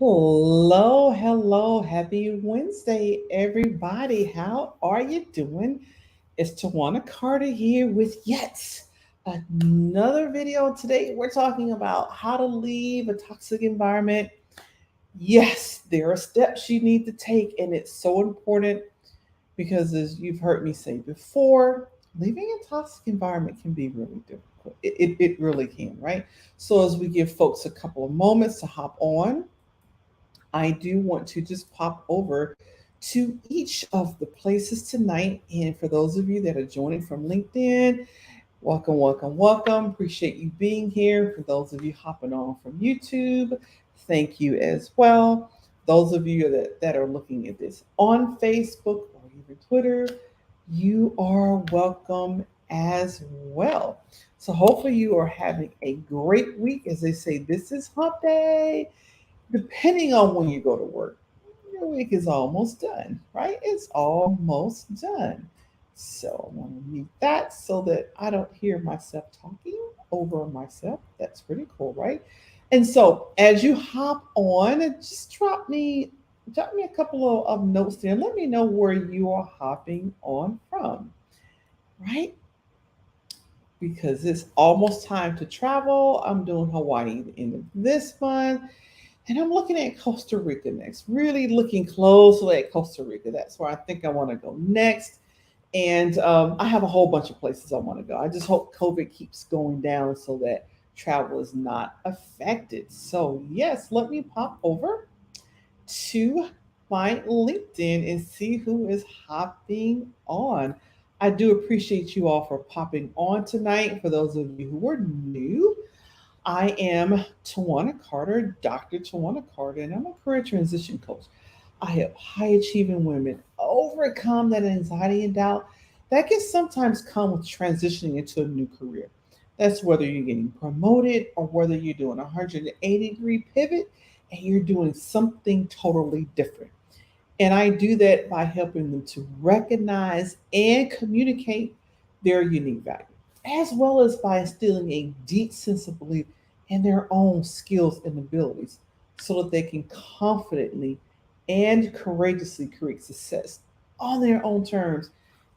Hello. Happy Wednesday, everybody. How are you doing? It's Tawana Carter here with yet another video. Today, we're talking about how to leave a toxic environment. Yes, there are steps you need to take, and it's so important because, as you've heard me say before, leaving a toxic environment can be really difficult. It really can, right? So, as we give folks a couple of moments to hop on, I do want to just pop over to each of the places tonight. And for those of you that are joining from LinkedIn, welcome. Appreciate you being here. For those of you hopping on from YouTube, thank you as well. Those of you that are looking at this on Facebook or even Twitter, you are welcome as well. So hopefully you are having a great week. As they say, this is hump day. Depending on when you go to work, your week is almost done, right? It's almost done. So I want to mute that so that I don't hear myself talking over myself. That's pretty cool, right? And so as you hop on, just drop me a couple of notes there. Let me know where you are hopping on from, right? Because it's almost time to travel. I'm doing Hawaii the end of this month. And I'm looking at Costa Rica next, really looking closely at Costa Rica. That's where I think I want to go next. And I have a whole bunch of places I want to go. I just hope COVID keeps going down so that travel is not affected. So, yes, let me pop over to my LinkedIn and see who is hopping on. I do appreciate you all for popping on tonight. For those of you who are new, I am Tawana Carter, Dr. Tawana Carter, and I'm a career transition coach. I help high achieving women overcome that anxiety and doubt that can sometimes come with transitioning into a new career. That's whether you're getting promoted or whether you're doing a 180-degree pivot and you're doing something totally different. And I do that by helping them to recognize and communicate their unique value, as well as by instilling a deep sense of belief in their own skills and abilities so that they can confidently and courageously create success on their own terms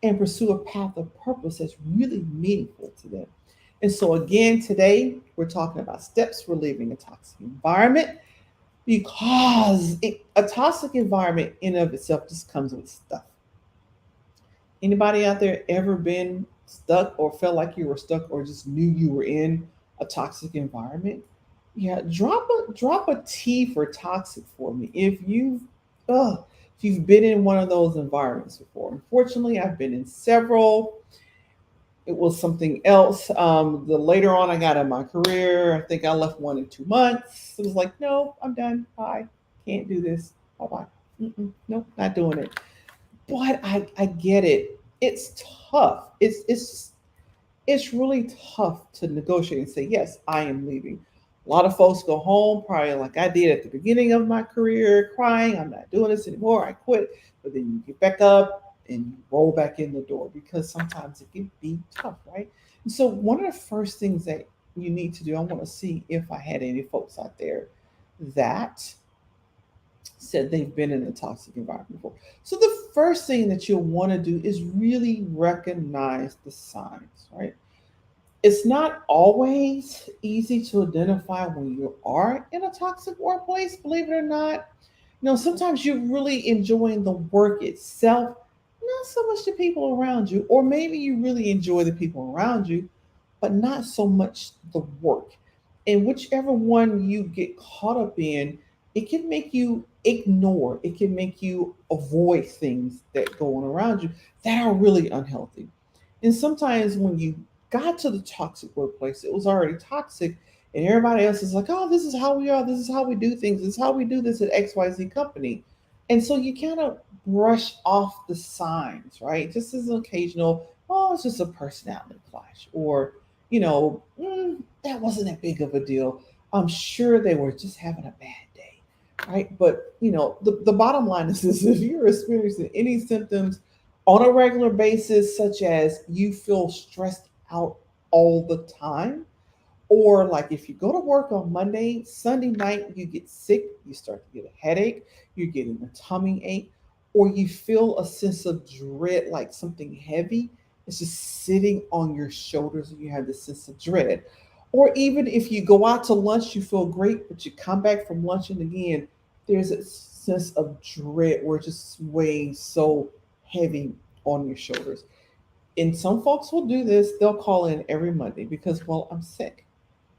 and pursue a path of purpose that's really meaningful to them. And so, again, today we're talking about steps for leaving a toxic environment because a toxic environment in and of itself just comes with stuff. Anybody out there ever been stuck or felt like you were stuck or just knew you were in a toxic environment? Yeah, drop a T for toxic for me if you've been in one of those environments before. Unfortunately, I've been in several. It was something else. The later on I got in my career, I think I left one in 2 months. It was like, no, I'm done. Bye. Can't do this. Bye bye. Nope, not doing it. But I get it. It's tough. It's really tough to negotiate and say, yes, I am leaving. A lot of folks go home, probably like I did at the beginning of my career, crying, I'm not doing this anymore, I quit. But then you get back up and you roll back in the door because sometimes it can be tough, right? And so, one of the first things that you need to do, I want to see if I had any folks out there that said they've been in a toxic environment before. So the first thing that you'll want to do is really recognize the signs, right? It's not always easy to identify when you are in a toxic workplace, believe it or not. Sometimes you're really enjoying the work itself, not so much the people around you, or maybe you really enjoy the people around you, but not so much the work. And whichever one you get caught up in, it can make you ignore, it can make you avoid things that go on around you that are really unhealthy. And sometimes when you got to the toxic workplace, it was already toxic, and everybody else is like, oh, this is how we are, this is how we do things, this is how we do this at XYZ company. And so you kind of brush off the signs, right? Just as an occasional, oh, it's just a personality clash, or, that wasn't that big of a deal. I'm sure they were just having a bad day, right? But, the bottom line is this: if you're experiencing any symptoms on a regular basis, such as you feel stressed out all the time, Or like if you go to work on Monday, Sunday night, you get sick, you start to get a headache, you're getting a tummy ache, or you feel a sense of dread, like something heavy is just sitting on your shoulders and you have this sense of dread. Or even if you go out to lunch, you feel great, but you come back from lunch and again, there's a sense of dread where it's just weighing so heavy on your shoulders. And some folks will do this, they'll call in every Monday because, well, I'm sick,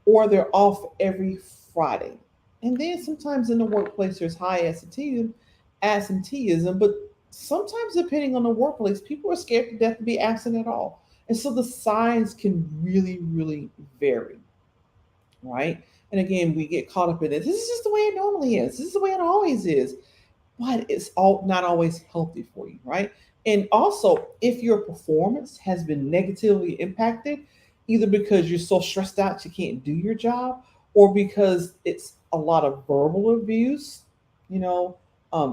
or they're off every Friday. And then sometimes in the workplace there's high absenteeism, but sometimes depending on the workplace, people are scared to death to be absent at all. And so the signs can really, really vary, right? And again, we get caught up in it. This is just the way it normally is. This is the way it always is, but it's all not always healthy for you, right? And also, if your performance has been negatively impacted, either because you're so stressed out you can't do your job, or because it's a lot of verbal abuse, you know,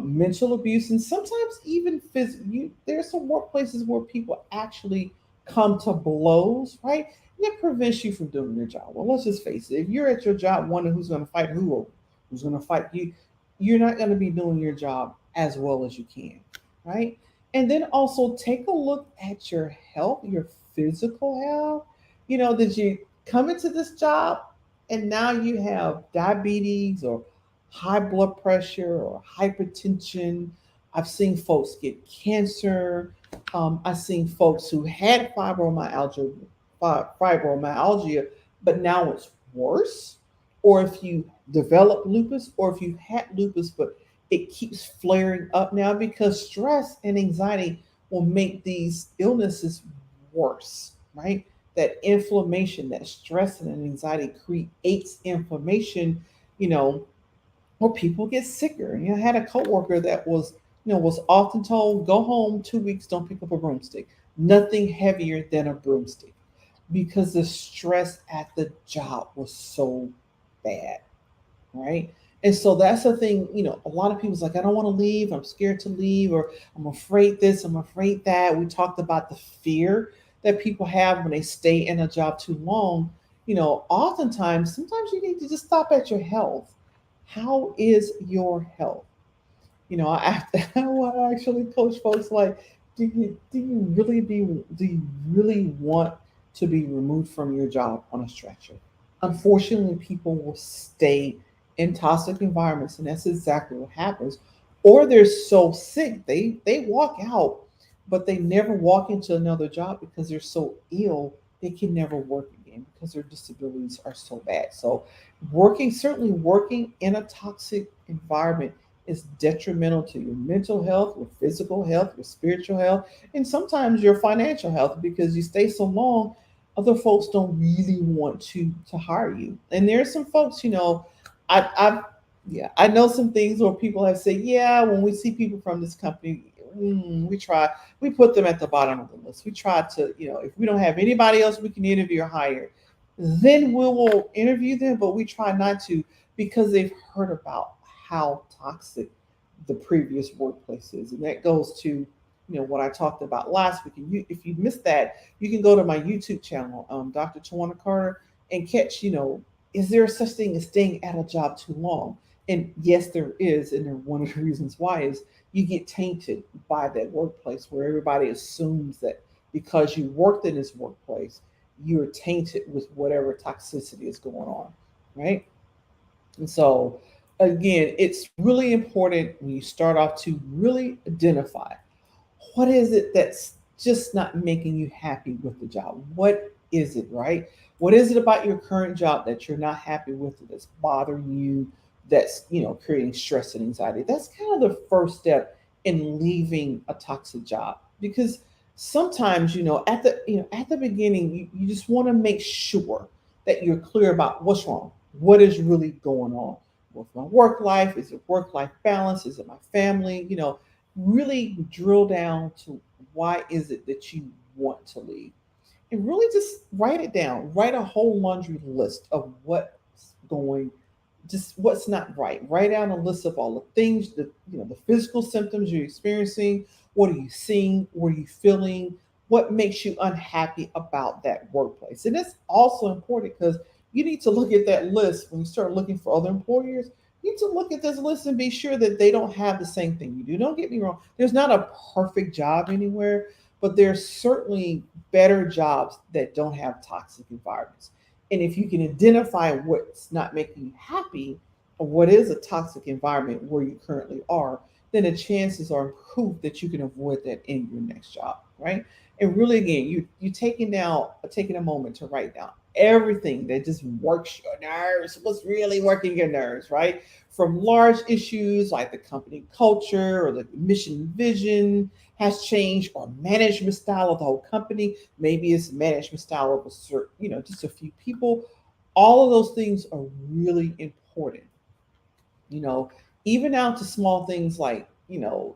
mental abuse, and sometimes even physical. There's some workplaces where people actually come to blows, right? And it prevents you from doing your job. Well, let's just face it. If you're at your job wondering who's going to fight who or who's going to fight you, you're not going to be doing your job as well as you can, right? And then also take a look at your health, your physical health. Did you come into this job and now you have diabetes or high blood pressure or hypertension? I've seen folks get cancer. I've seen folks who had fibromyalgia, but now it's worse. Or if you develop lupus, or if you had lupus, but it keeps flaring up now because stress and anxiety will make these illnesses worse, right? That inflammation, that stress and anxiety creates inflammation, you know, where people get sicker. I had a coworker that was often told, go home 2 weeks, don't pick up a broomstick. Nothing heavier than a broomstick because the stress at the job was so bad, right? And so that's the thing, a lot of people's like, I don't want to leave, I'm scared to leave, or I'm afraid this, I'm afraid that. We talked about the fear that people have when they stay in a job too long. Oftentimes, sometimes you need to just stop at your health. How is your health? I want to actually coach folks like, do you really want to be removed from your job on a stretcher? Unfortunately, people will stay in toxic environments, and that's exactly what happens. Or they're so sick they walk out, but they never walk into another job because they're so ill they can never work again because their disabilities are so bad. So certainly working in a toxic environment is detrimental to your mental health, your physical health, your spiritual health, and sometimes your financial health because you stay so long, other folks don't really want to hire you. And there's some folks, I've yeah, I know some things where people have said, yeah, when we see people from this company, we put them at the bottom of the list. We try to, if we don't have anybody else we can interview or hire, then we will interview them, but we try not to because they've heard about how toxic the previous workplace is. And that goes to, what I talked about last week. And if you missed that, you can go to my YouTube channel, Dr. Twanna Carter, and catch, is there such thing as staying at a job too long? And yes, there is. And one of the reasons why is you get tainted by that workplace where everybody assumes that because you worked in this workplace, you're tainted with whatever toxicity is going on, right? And so, again, it's really important when you start off to really identify what is it that's just not making you happy with the job? What is it, right? What is it about your current job that you're not happy with, that's bothering you, that's, creating stress and anxiety? That's kind of the first step in leaving a toxic job. Because sometimes, at the beginning, you just want to make sure that you're clear about what's wrong, what is really going on with my work life. Is it work life balance? Is it my family? Really drill down to why is it that you want to leave, and really just write it down. Write a whole laundry list of going just what's not right. Write down a list of all the things, the physical symptoms you're experiencing. What are you seeing? What are you feeling? What makes you unhappy about that workplace? And it's also important because you need to look at that list when you start looking for other employers. You need to look at this list and be sure that they don't have the same thing you do. Don't get me wrong. There's not a perfect job anywhere, but there's certainly better jobs that don't have toxic environments. And if you can identify what's not making you happy or what is a toxic environment where you currently are, then the chances are improved that you can avoid that in your next job, right? And really, again, you taking a moment to write down everything that just works your nerves, what's really working your nerves, right? From large issues like the company culture or the mission vision has changed, or management style of the whole company. Maybe it's management style of a certain, just a few people. All of those things are really important, you know, even out to small things like,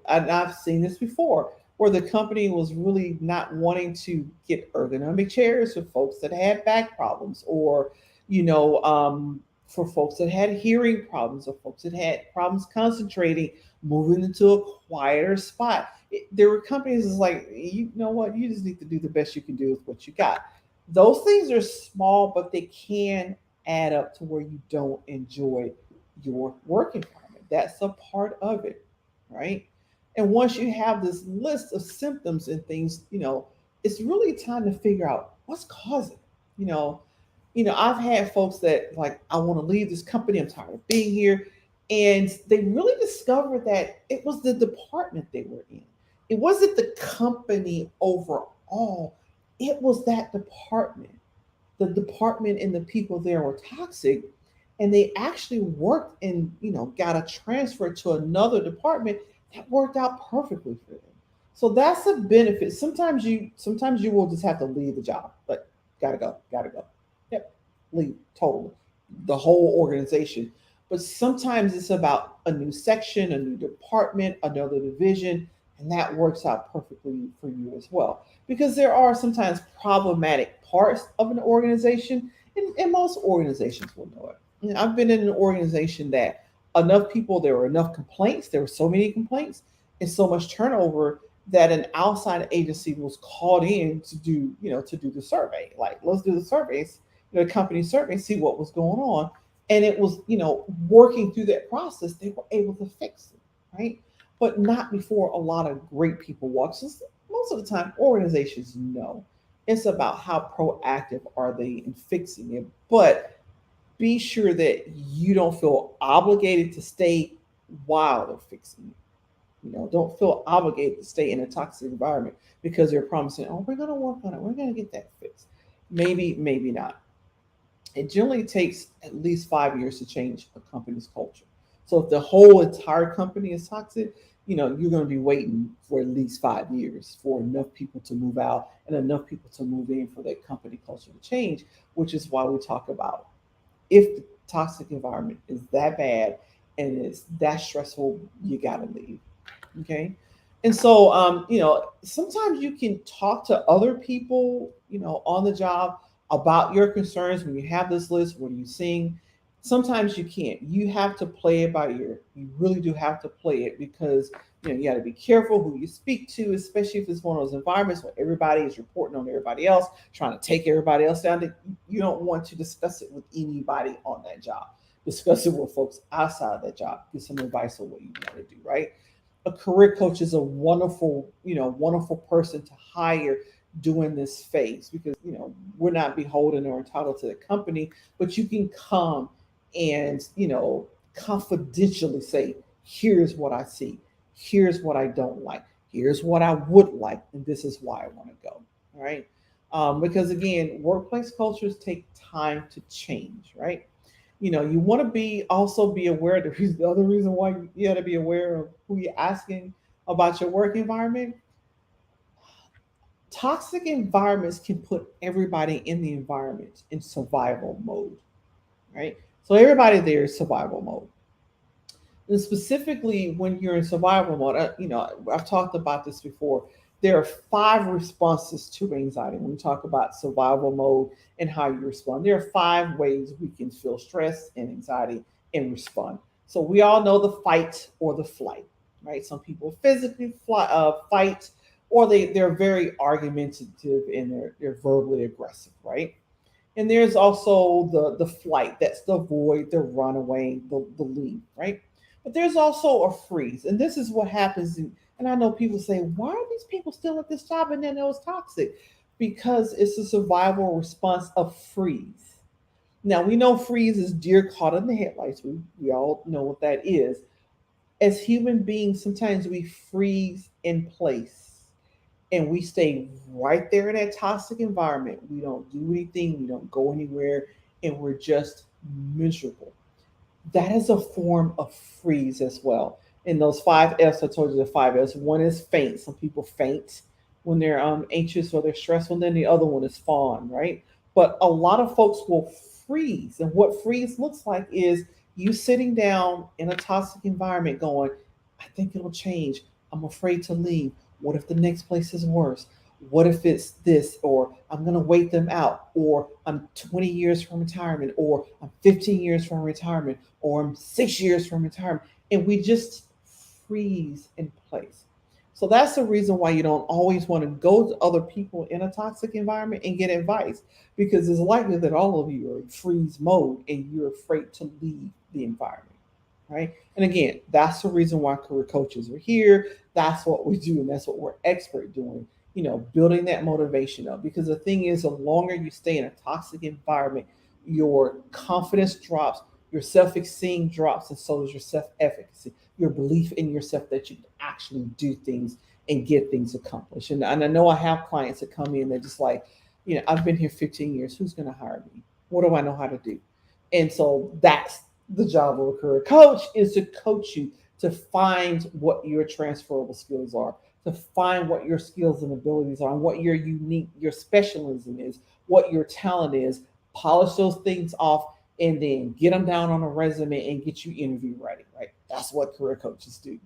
I've seen this before where the company was really not wanting to get ergonomic chairs for folks that had back problems, or, for folks that had hearing problems, or folks that had problems concentrating, moving into a quieter spot. There were companies that's like, you know what, you just need to do the best you can do with what you got. Those things are small, but they can add up to where you don't enjoy your work environment. That's a part of it, right? And once you have this list of symptoms and things, it's really time to figure out what's causing. You know, I've had folks that like, I want to leave this company. I'm tired of being here, and they really discovered that it was the department they were in. It wasn't the company overall. It was that department. The department and the people there were toxic, and they actually worked and got a transfer to another department that worked out perfectly for them. So that's a benefit. Sometimes you will just have to leave the job. Like, gotta go. Yep, leave totally. The whole organization. But sometimes it's about a new section, a new department, another division, and that works out perfectly for you as well. Because there are sometimes problematic parts of an organization, and most organizations will know it. I've been in an organization that there were enough complaints, there were so many complaints and so much turnover that an outside agency was called in to do the survey. Like, let's do the surveys, company survey, see what was going on. And it was, working through that process, they were able to fix it, right? But not before a lot of great people walk. So most of the time, organizations know. It's about how proactive are they in fixing it. But be sure that you don't feel obligated to stay while they're fixing it. Don't feel obligated to stay in a toxic environment because they're promising, oh, we're going to work on it. We're going to get that fixed. Maybe not. It generally takes at least 5 years to change a company's culture. So if the whole entire company is toxic, you're going to be waiting for at least 5 years for enough people to move out and enough people to move in for that company culture to change, which is why we talk about, if the toxic environment is that bad and it's that stressful, you got to leave. Okay. And so, sometimes you can talk to other people, on the job about your concerns when you have this list. What are you seeing? Sometimes you can't. You have to play it by ear. You really do have to play it because, you got to be careful who you speak to, especially if it's one of those environments where everybody is reporting on everybody else, trying to take everybody else down. You don't want to discuss it with anybody on that job. Discuss it with folks outside of that job. Get some advice on what you want to do, right? A career coach is a wonderful person to hire during this phase because we're not beholden or entitled to the company, but you can come and confidentially say, here's what I see, here's what I don't like, here's what I would like, and this is why I want to go. All right. Because again, workplace cultures take time to change, right? You want to be aware. The other reason why you got to be aware of who you're asking about your work environment. Toxic environments can put everybody in the environment in survival mode, right? So everybody there is survival mode. And specifically when you're in survival mode, I've talked about this before. There are 5 responses to anxiety when we talk about survival mode and how you respond. There are 5 ways we can feel stress and anxiety and respond. So we all know the fight or the flight, right? Some people physically fight, or they're very argumentative and they're verbally aggressive, right? And there's also the flight, that's the avoid, the runaway, the leave, right? But there's also a freeze. And this is what happens. And I know people say, why are these people still at this job and then it was toxic? Because it's a survival response of freeze. Now we know freeze is deer caught in the headlights. We all know what that is. As human beings, sometimes we freeze in place and we stay right there in that toxic environment. We don't do anything, we don't go anywhere, and we're just miserable. That is a form of freeze as well. And those five F's, I told you the five F's. One is faint. Some people faint when they're anxious or they're stressful. And then the other one is fawn, right? But a lot of folks will freeze. And what freeze looks like is you sitting down in a toxic environment going, I think it'll change. I'm afraid to leave. What if the next place is worse? What if it's this? Or I'm going to wait them out. Or I'm 20 years from retirement. Or I'm 15 years from retirement. Or I'm 6 years from retirement. And we just freeze in place. So that's the reason why you don't always want to go to other people in a toxic environment and get advice, because it's likely that all of you are in freeze mode and you're afraid to leave the environment, right? And again, that's the reason why career coaches are here. That's what we do, and that's what we're expert doing. Building that motivation up. Because the thing is, the longer you stay in a toxic environment, your confidence drops, your self-esteem drops, and so does your self-efficacy, your belief in yourself that you can actually do things and get things accomplished. And I know I have clients that come in, they're just like, I've been here 15 years. Who's going to hire me? What do I know how to do? And so that's the job of a career coach, is to coach you to find what your transferable skills are, to find what your skills and abilities are, and what your unique, your specialism is, what your talent is, polish those things off, and then get them down on a resume and get you interview ready, right? That's what career coaches do.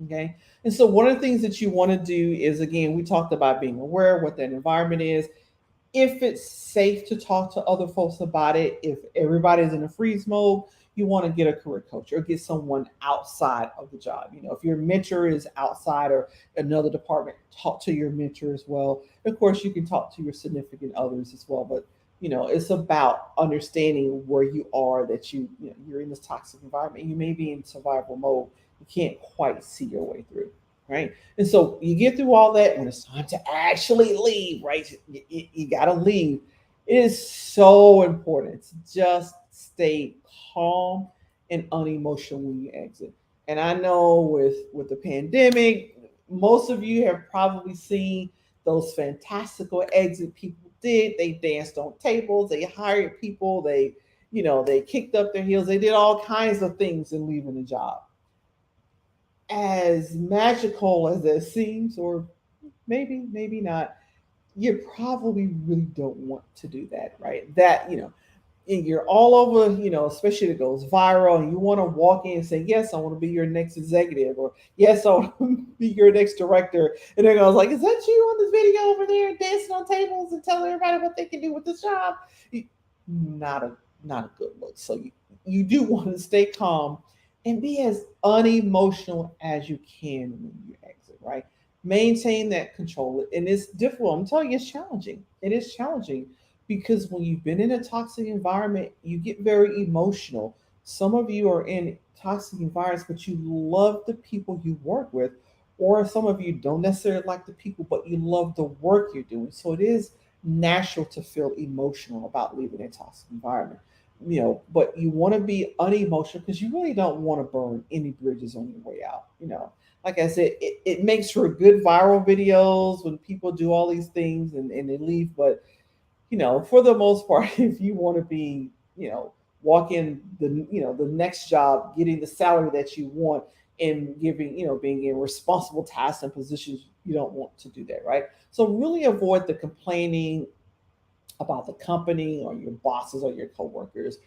Okay. And so one of the things that you want to do is, again, we talked about being aware of what that environment is. If it's safe to talk to other folks about it, if everybody's in a freeze mode, you want to get a career coach or get someone outside of the job. If your mentor is outside or another department, talk to your mentor as well. Of course, you can talk to your significant others as well, but it's about understanding where you are, that you're in this toxic environment. You may be in survival mode. You can't quite see your way through, right? And so you get through all that. When it's time to actually leave, right? You got to leave. It is so important to just stay calm and unemotional when you exit. And I know with the pandemic, most of you have probably seen those fantastical exit people did. They danced on tables, they hired people, they kicked up their heels, they did all kinds of things in leaving the job. As magical as that seems, or maybe not, you probably really don't want to do that, right? And you're all over, especially if it goes viral and you want to walk in and say, yes, I want to be your next executive, or yes, I want to be your next director. And then I was like, is that you on this video over there dancing on tables and telling everybody what they can do with this job? Not a not a good look. So you do want to stay calm and be as unemotional as you can when you exit, right? Maintain that control. And it's difficult. I'm telling you, it's challenging. It is challenging because when you've been in a toxic environment, you get very emotional. Some of you are in toxic environments, but you love the people you work with, or some of you don't necessarily like the people, but you love the work you're doing. So it is natural to feel emotional about leaving a toxic environment. But you want to be unemotional because you really don't want to burn any bridges on your way out. Like I said, it makes for good viral videos when people do all these things and they leave. But for the most part, if you want to be, walk in the next job, getting the salary that you want, and giving, being in responsible tasks and positions, you don't want to do that, right? So really avoid the complaining about the company or your bosses or your coworkers.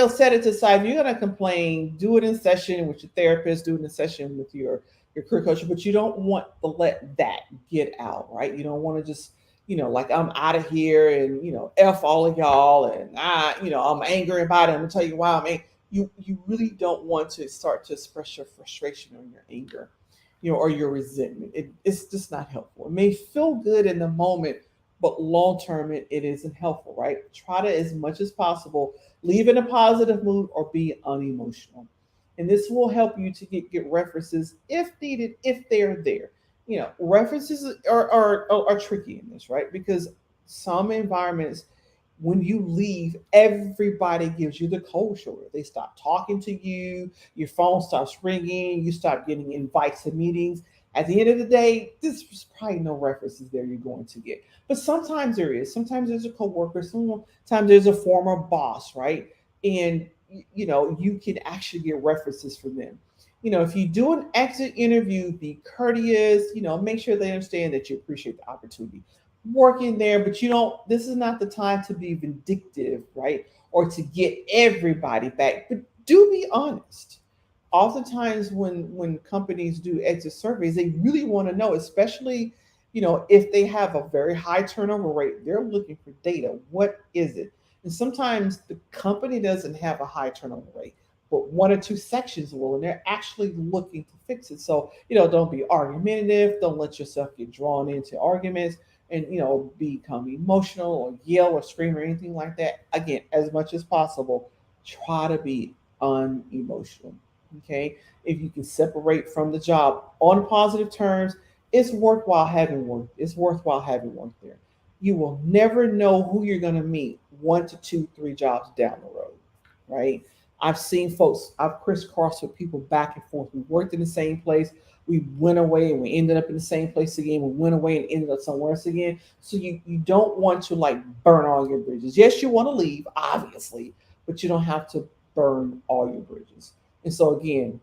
Set it aside. If you're going to complain, do it in session with your therapist, do it in session with your career coach, but you don't want to let that get out, right? You don't want to just, like, I'm out of here and, F all of y'all, and I'm angry about it. I'm gonna tell you why I'm angry. You really don't want to start to express your frustration or your anger, or your resentment. It's just not helpful. It may feel good in the moment, but long term it isn't helpful, right? Try to, as much as possible, leave in a positive mood or be unemotional. And this will help you to get references if needed, if they're there. References are tricky in this, right? Because some environments, when you leave, everybody gives you the cold shoulder. They stop talking to you, your phone stops ringing, you stop getting invites to meetings. At the end of the day, there's probably no references there you're going to get. But sometimes there is. Sometimes there's a coworker, sometimes there's a former boss, right? And you can actually get references from them. If you do an exit interview, be courteous, make sure they understand that you appreciate the opportunity working there, but this is not the time to be vindictive, right? Or to get everybody back. But do be honest. Oftentimes when companies do exit surveys, they really want to know, especially, if they have a very high turnover rate, they're looking for data. What is it? And sometimes the company doesn't have a high turnover rate, but one or two sections will, and they're actually looking to fix it. So, don't be argumentative, don't let yourself get drawn into arguments and become emotional or yell or scream or anything like that. Again, as much as possible, try to be unemotional. Okay, if you can separate from the job on positive terms, it's worthwhile having work there. You will never know who you're going to meet 1 to 2 3 jobs down the road, right? I've seen folks, I've crisscrossed with people back and forth. We worked in the same place, we went away and we ended up in the same place again. We went away and ended up somewhere else again. So you don't want to like burn all your bridges. Yes, you want to leave, obviously, but you don't have to burn all your bridges. And so again,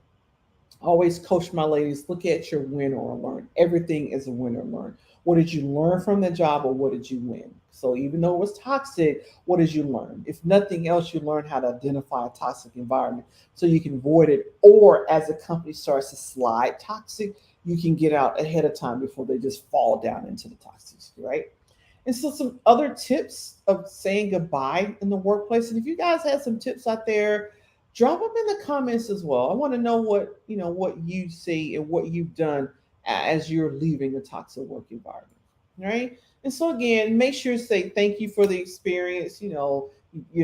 I always coach my ladies, look at your win or learn. Everything is a win or learn. What did you learn from the job or what did you win? So even though it was toxic, what did you learn? If nothing else, you learn how to identify a toxic environment so you can avoid it. Or as a company starts to slide toxic, you can get out ahead of time before they just fall down into the toxicity, right? And so some other tips of saying goodbye in the workplace. And if you guys have some tips out there, drop them in the comments as well. I want to know what you see and what you've done as you're leaving a toxic work environment. Right? And so again, make sure to say thank you for the experience. You're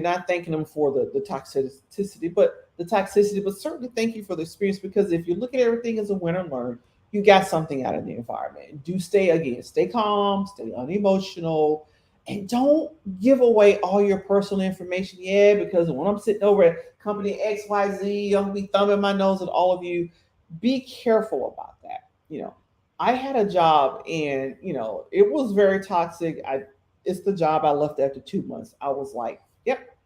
not thanking them for the toxicity, but certainly thank you for the experience, because if you look at everything as a win or learn, you got something out of the environment. Do stay calm, stay unemotional, and don't give away all your personal information. Yeah, because when I'm sitting over at company XYZ, I'm gonna be thumbing my nose at all of you. Be careful about that. I had a job and it was very toxic. It's the job I left after 2 months. I was like, yep,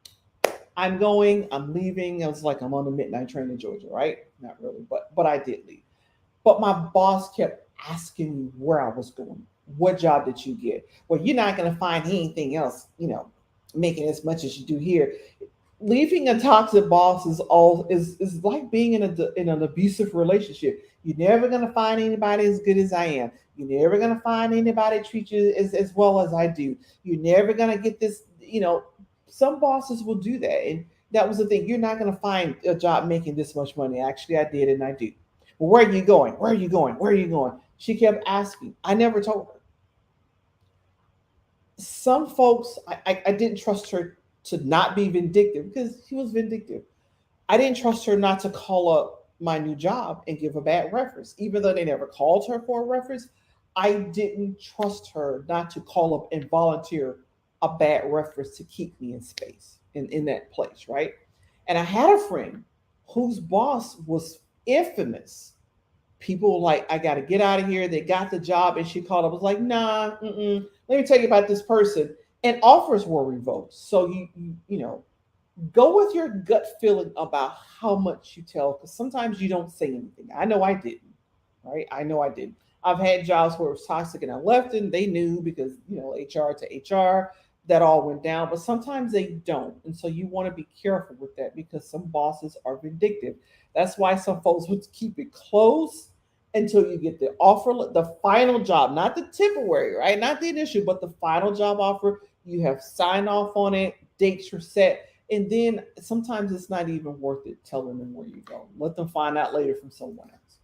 I'm leaving. I was like, I'm on the midnight train to Georgia, right? Not really, but I did leave. But my boss kept asking me where I was going. What job did you get? Well, you're not going to find anything else, making as much as you do here. Leaving a toxic boss is like being in an abusive relationship. You're never going to find anybody as good as I am. You're never going to find anybody treat you as well as I do. You're never going to get this. Some bosses will do that, and that was the thing. You're not going to find a job making this much money. Actually, I did, and I do. Well, where are you going? Where are you going? Where are you going? She kept asking. I never told her. Some folks, I didn't trust her to not be vindictive because she was vindictive. I didn't trust her not to call up my new job and give a bad reference. Even though they never called her for a reference, I didn't trust her not to call up and volunteer a bad reference to keep me in space in that place, right? And I had a friend whose boss was infamous. People were like, I got to get out of here. They got the job, and she called up. Was like, nah, let me tell you about this person. And offers were revoked. So you go with your gut feeling about how much you tell, because sometimes you don't say anything. I know I didn't, right? I know I didn't. I've had jobs where it was toxic and I left and they knew because, HR to HR, that all went down, but sometimes they don't. And so you want to be careful with that because some bosses are vindictive. That's why some folks would keep it close until you get the offer, the final job, not the temporary, right? Not the initial, but the final job offer. You have signed off on it, dates are set, and then sometimes it's not even worth it telling them where you go. Let them find out later from someone else.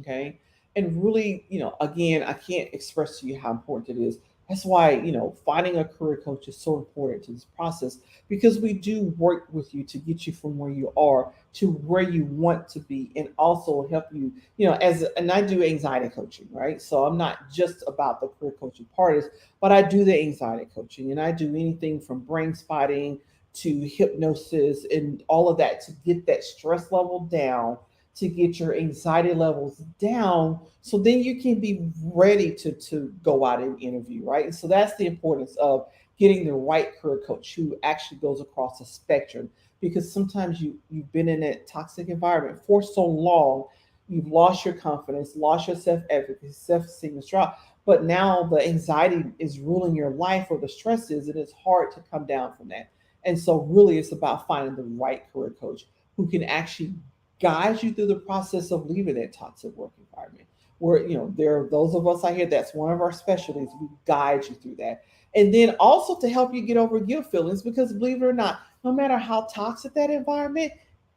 Okay. And really, again, I can't express to you how important it is That's why, finding a career coach is so important to this process, because we do work with you to get you from where you are to where you want to be, and also help you, and I do anxiety coaching, right? So I'm not just about the career coaching part, but I do the anxiety coaching, and I do anything from brain spotting to hypnosis and all of that to get that stress level down, to get your anxiety levels down, so then you can be ready to go out and interview, right? And so that's the importance of getting the right career coach who actually goes across the spectrum, because sometimes you've been in that toxic environment for so long, you've lost your confidence, lost your self-efficacy, self-esteem is dropped, but now the anxiety is ruling your life, or the stress is, and it's hard to come down from that. And so really it's about finding the right career coach who can actually guide you through the process of leaving that toxic work environment. Where, there are those of us out here, that's one of our specialties. We guide you through that. And then also to help you get over guilt feelings, because believe it or not, no matter how toxic that environment,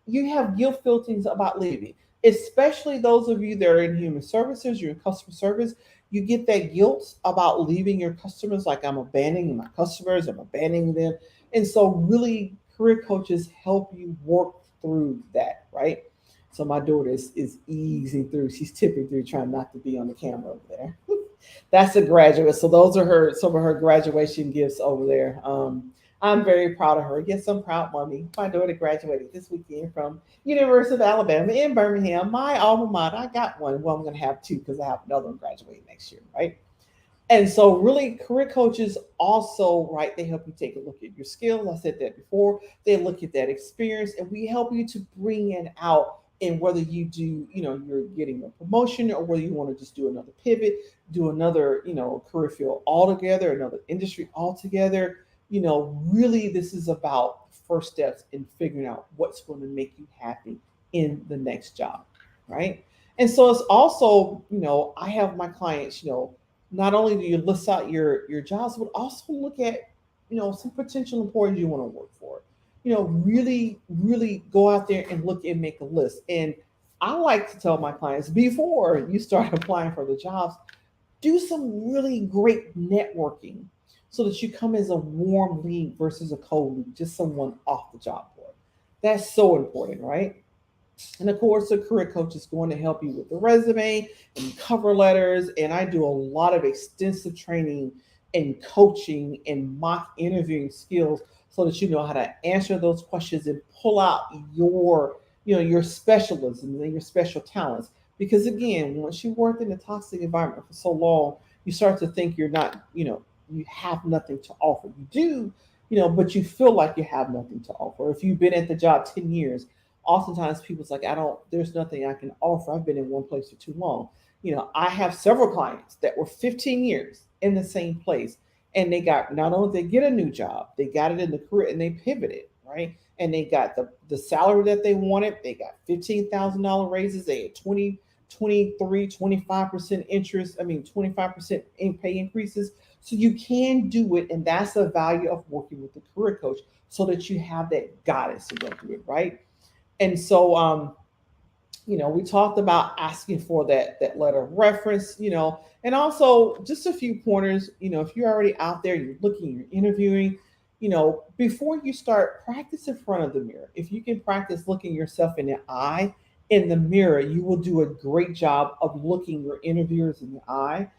you have guilt feelings about leaving. Especially those of you that are in human services, you're in customer service, you get that guilt about leaving your customers, like I'm abandoning my customers, I'm abandoning them. And so really career coaches help you work through that, right? So my daughter is easing through. She's tipping through, trying not to be on the camera over there. That's a graduate. So those are some of her graduation gifts over there. I'm very proud of her. Yes, I'm proud, mommy. My daughter graduated this weekend from University of Alabama in Birmingham, my alma mater. I got one. Well, I'm going to have two because I have another one graduating next year, right? And so, really, career coaches also, right, they help you take a look at your skills. I said that before. They look at that experience, and we help you to bring it out. And whether you do, you're getting a promotion, or whether you want to just do another pivot, do another, career field altogether, another industry altogether, really this is about first steps in figuring out what's going to make you happy in the next job, right? And so it's also, I have my clients, not only do you list out your jobs, but also look at, some potential employers you want to work for. Really, really go out there and look and make a list. And I like to tell my clients, before you start applying for the jobs, do some really great networking, so that you come as a warm lead versus a cold lead, just someone off the job board. That's so important, right? And of course, the career coach is going to help you with the resume and cover letters. And I do a lot of extensive training and coaching and mock interviewing skills, so that you know how to answer those questions and pull out your specialisms and your special talents. Because again, once you work in a toxic environment for so long, you start to think you're not, you have nothing to offer. You do, but you feel like you have nothing to offer. If you've been at the job 10 years, oftentimes people's like, there's nothing I can offer. I've been in one place for too long. I have several clients that were 15 years in the same place, and they got, not only did they get a new job, they got it in the career and they pivoted, right? And they got the salary that they wanted. They got $15,000 raises. They had 20, 23, 25% interest. I mean, 25% in pay increases. So you can do it. And that's the value of working with the career coach, so that you have that guidance to go through it, right? And so, we talked about asking for that letter of reference, and also just a few pointers. If you're already out there, you're looking, you're interviewing, before you start, practice in front of the mirror. If you can practice looking yourself in the eye in the mirror, you will do a great job of looking your interviewers in the eye.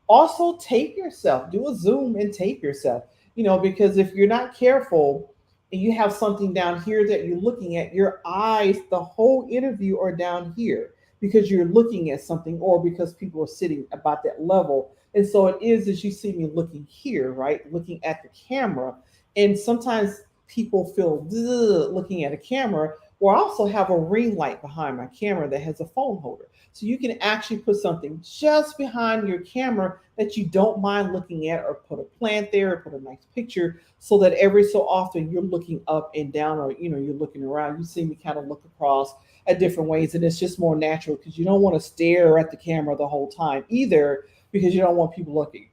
Also, tape yourself, do a Zoom and tape yourself, because if you're not careful and you have something down here that you're looking at, your eyes, the whole interview are down here, because you're looking at something, or because people are sitting about that level. And so it is, as you see me looking here, right? Looking at the camera. And sometimes people feel looking at a camera, or I also have a ring light behind my camera that has a phone holder. So you can actually put something just behind your camera that you don't mind looking at, or put a plant there, or put a nice picture, so that every so often you're looking up and down, or you're looking around. You see me kind of look across at different ways, and it's just more natural, because you don't want to stare at the camera the whole time either, because you don't want people looking,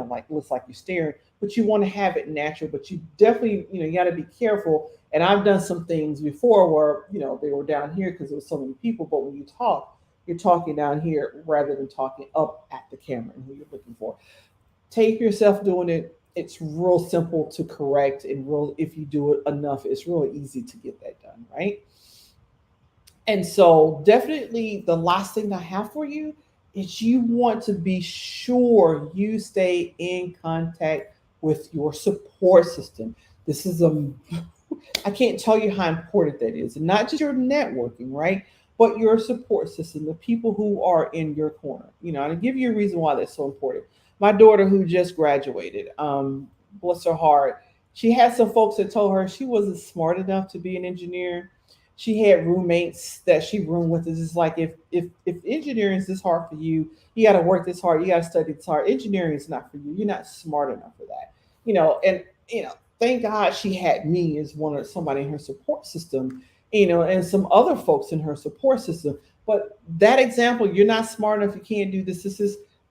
like looks like you're staring, but you want to have it natural. But you definitely, you got to be careful. And I've done some things before where, they were down here because there was so many people, but when you talk, you're talking down here rather than talking up at the camera and who you're looking for. take yourself doing it. It's real simple to correct, and real if you do it enough, it's really easy to get that done, right? And so, definitely, the last thing I have for you is you want to be sure you stay in contact with your support system. This is a I can't tell you how important that is. And not just your networking, right? But your support system, the people who are in your corner. And I'll give you a reason why that's so important. My daughter, who just graduated, bless her heart, she had some folks that told her she wasn't smart enough to be an engineer. She had roommates that she roomed with. It's just like, if engineering is this hard for you, you got to work this hard, you got to study this hard. Engineering is not for you. You're not smart enough for that. And thank God she had me as one of somebody in her support system, and some other folks in her support system. But that example, you're not smart enough, you can't do this.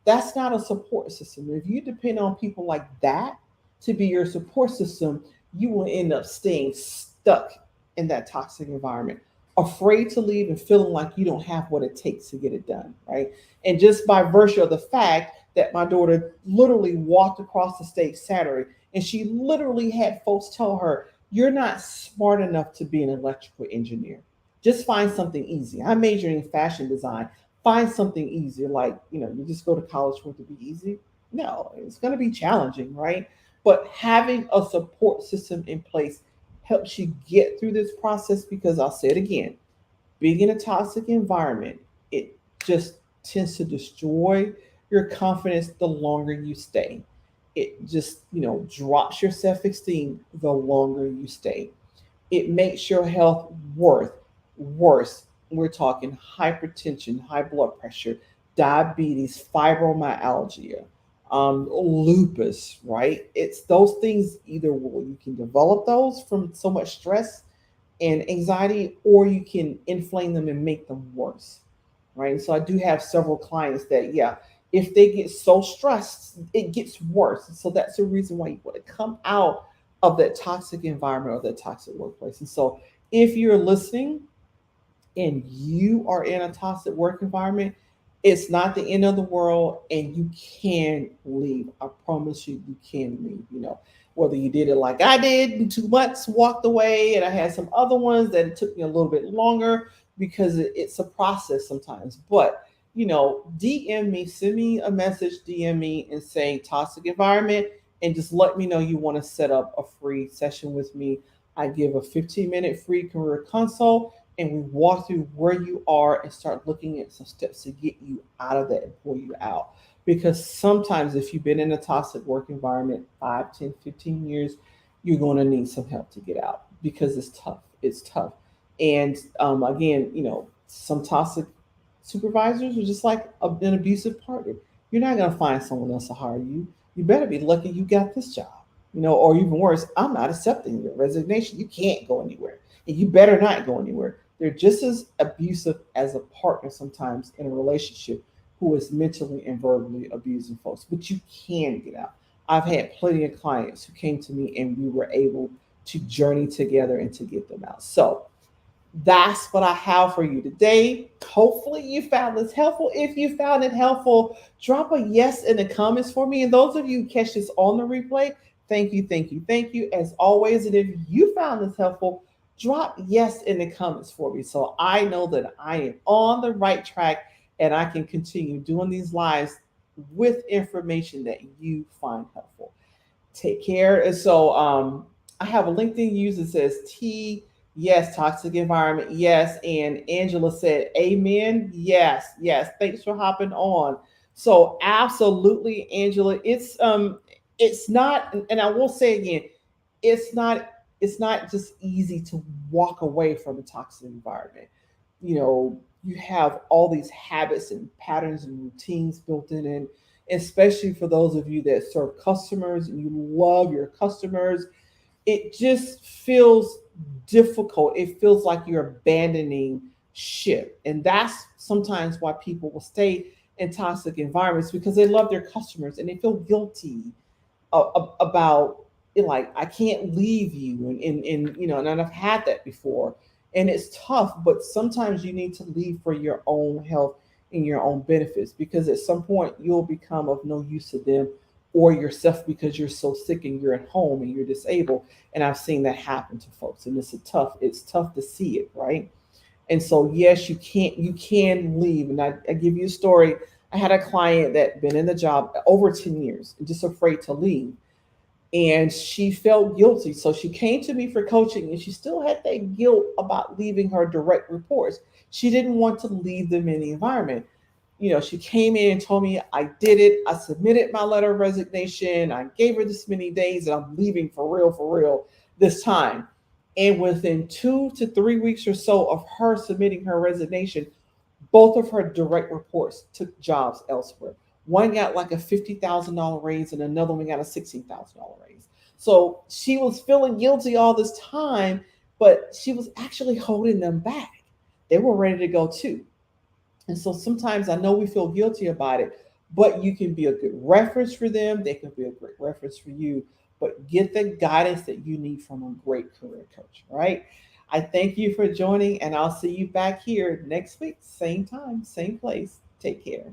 That's not a support system. If you depend on people like that to be your support system, you will end up staying stuck in that toxic environment, afraid to leave and feeling like you don't have what it takes to get it done, right? And just by virtue of the fact that my daughter literally walked across the stage Saturday, and she literally had folks tell her, "You're not smart enough to be an electrical engineer. Just find something easy. I'm majoring in fashion design. Find something easy. Like, you just go to college for it to be easy. No, it's going to be challenging, right? But having a support system in place helps you get through this process, because I'll say it again, being in a toxic environment, it just tends to destroy your confidence the longer you stay. It just, drops your self esteem the longer you stay. It makes your health worse. We're talking hypertension, high blood pressure, diabetes, fibromyalgia, lupus, right? It's those things, either way, you can develop those from so much stress and anxiety, or you can inflame them and make them worse, right? So I do have several clients that, yeah, if they get so stressed, it gets worse. And so that's the reason why you want to come out of that toxic environment or that toxic workplace. And so, if you're listening and you are in a toxic work environment, it's not the end of the world, and you can leave. I promise you, you can leave. Whether you did it like I did in 2 months, walked away, and I had some other ones that it took me a little bit longer, because it's a process sometimes. But DM me, send me a message, DM me and say toxic environment, and just let me know you want to set up a free session with me. I give a 15-minute free career consult, and we walk through where you are and start looking at some steps to get you out of that and pull you out. Because sometimes, if you've been in a toxic work environment 5, 10, 15 years, you're going to need some help to get out, because it's tough. It's tough. And again, some toxic supervisors are just like an abusive partner. You're not going to find someone else to hire you. You better be lucky you got this job. Or even worse, I'm not accepting your resignation. You can't go anywhere. And you better not go anywhere. They're just as abusive as a partner sometimes in a relationship, who is mentally and verbally abusing folks. But you can get out. I've had plenty of clients who came to me, and we were able to journey together and to get them out. So that's what I have for you today. Hopefully, you found this helpful. If you found it helpful, drop a yes in the comments for me. And those of you who catch this on the replay, thank you, thank you, thank you, as always. And if you found this helpful, drop yes in the comments for me, so I know that I am on the right track, and I can continue doing these lives with information that you find helpful. Take care. And so, I have a LinkedIn user that says T, yes, toxic environment, yes. And Angela said, amen. Yes, yes. Thanks for hopping on. So absolutely, Angela. It's not, and I will say again, it's not just easy to walk away from a toxic environment. You have all these habits and patterns and routines built in, and especially for those of you that serve customers and you love your customers, it just feels difficult. It feels like you're abandoning ship. And that's sometimes why people will stay in toxic environments, because they love their customers and they feel guilty about it, like, I can't leave you, and I've had that before, and it's tough. But sometimes you need to leave for your own health and your own benefits, because at some point you'll become of no use to them, or yourself because you're so sick and you're at home and you're disabled. And I've seen that happen to folks, and it's tough to see it, right? And so yes, you can leave. And I give you a story. I had a client that been in the job over 10 years and just afraid to leave. And she felt guilty. So she came to me for coaching, and she still had that guilt about leaving her direct reports. She didn't want to leave them in the environment. She came in and told me, I did it. I submitted my letter of resignation. I gave her this many days, and I'm leaving for real this time. And within 2 to 3 weeks or so of her submitting her resignation, both of her direct reports took jobs elsewhere. One got like a $50,000 raise, and another one got a $16,000 raise. So she was feeling guilty all this time, but she was actually holding them back. They were ready to go too. And so sometimes I know we feel guilty about it, but you can be a good reference for them. They can be a great reference for you, but get the guidance that you need from a great career coach, right? I thank you for joining, and I'll see you back here next week, same time, same place. Take care.